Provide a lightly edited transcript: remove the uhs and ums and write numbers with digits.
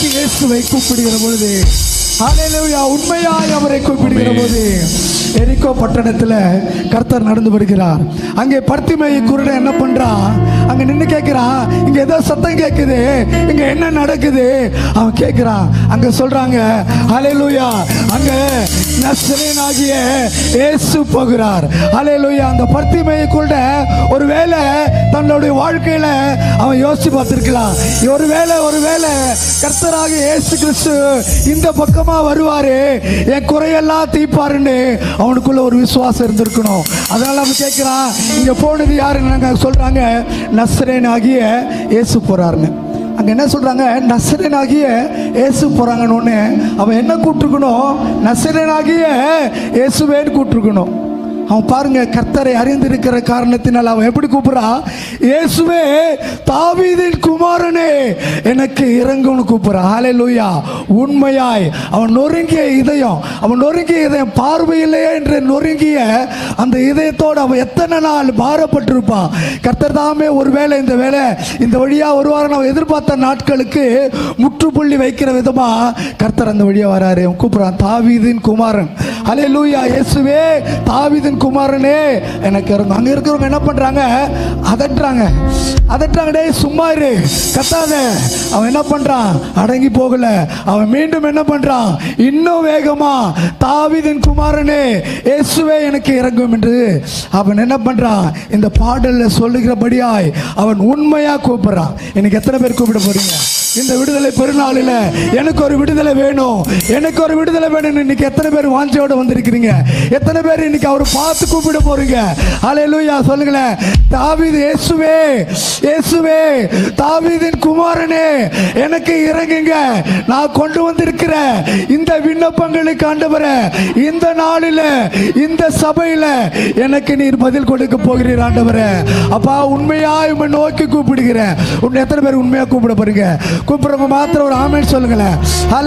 நோக்கி இயேசுவை கூப்பிடுகிற பொழுது, ஹல்லேலூயா, உண்மையாய் அவரை கூப்பிடுகிற போது, எரிகோ பட்டணத்தில் கர்த்தர் நடந்து வருகிறார். அங்கே பர்த்திமேயு குருடன் என்ன பண்றான்? அங்க நின்று கேட்கிறான், இங்க ஏதோ சத்தம் கேட்குது, இங்க என்ன நடக்குது? அவன் கேட்கிறான். அங்க சொல்றாங்க, ஹல்லேலூயா, அங்க நசரேயனாகிய இயேசு போகிறார். ஹல்லேலூயா. அந்த பர்த்திமேயு குருடன் ஒருவேளை தன்னுடைய வாழ்க்கையில அவன் யோசிச்சு பார்த்திருக்கலாம், ஒருவேளை கர்த்தராகிய இயேசு கிறிஸ்து இந்த பக்கமா வருவாரு, என் குறையெல்லாம் தீர்ப்பாருன்னு அவனுக்குள்ள ஒரு விசுவாசம் இருந்திருக்கணும். அதனால அவன் கேட்கிறான், இங்க போனது யாருன்னு சொல்றாங்க, நசரேயனாகிய இயேசு போறாருன்னு. அங்க என்ன சொல்றாங்க, நசரேயனாகிய இயேசு போறாங்கன்னு. அவன் என்ன கூப்பிட்டுருக்கணும்? நசரேயனாகிய இயேசுவேன்னு கூப்பிட்டுருக்கணும். அவன் பாருங்க, கர்த்தரை அறிந்திருக்கிற காரணத்தினால் அவன் எப்படி கூப்பிடுறான்? இயேசுவே, தாவீதின் குமாரனே, எனக்கு இறங்கும்னு கூப்பிடுறான். ஹல்லேலூயா. உண்மையாய் அவன் நொறுங்கிய இதயம், பார்வையில்லையே என்று நொறுங்கிய அந்த இதயத்தோடு அவன் எத்தனை நாள் பாரப்பட்டிருப்பான். கர்த்தர் தாமே ஒருவேளை இந்த வழியா வருவார் அவன் எதிர்பார்த்த நாட்களுக்கு முற்றுப்புள்ளி வைக்கிற விதமா கர்த்தர் அந்த வழியா வராரு. அவன் கூப்பிடுறான், தாவீதின் குமாரன். ஹல்லேலூயா. இயேசுவே, தாவீதின் குமாரனே, எனக்கு இறங்கும். அங்க இருக்கிறவங்க என்ன பண்றாங்க? அதட்டுறாங்க. டேய் சும்மா இரு, கத்தாத. அவன் என்ன பண்றான்? அடங்கி போகல. அவன் மீண்டும் என்ன பண்றான்? இன்னும் வேகமா, தாவீதின் குமாரனே, இயேசுவே, எனக்கு இறங்கும் என்று அவன் என்ன பண்றான்? இந்த பாடல்ல சொல்லுகிறபடியாய் அவன் உண்மையா கூப்பிடுறான். இன்னைக்கு எத்தனை பேர் கூப்பிட போறீங்க? இந்த விடுதலை பெருநாளில் எனக்கு ஒரு விடுதலை வேணும், இன்னைக்கு எத்தனை பேர் வாஞ்சையோட வந்திருக்கிறீங்க? எத்தனை பேர் இன்னைக்கு அவர் பார்த்து கூப்பிட போறீங்க? ஹல்லேலூயா. சொல்லுங்களேன், தாவீது, இயேசுவே, தாவீதின் குமாரனே, எனக்கு இறங்குங்க. நான் கொண்டு வந்திருக்கிற இந்த விண்ணப்பங்களுக்கு ஆண்டவரே, இந்த நாளில் இந்த சபையில் எனக்கு நீர் பதில் கொடுக்க போகிறீர் ஆண்டவரே. அப்பா, உண்மையாய் உம்மை நோக்கி கூப்பிடுகிறேன். எத்தனை பேர் உண்மையா கூப்பிட போறீங்க? கூப்பிடுறவங்க மாத்திரம் ஒரு ஆமென் சொல்லுங்களேன்.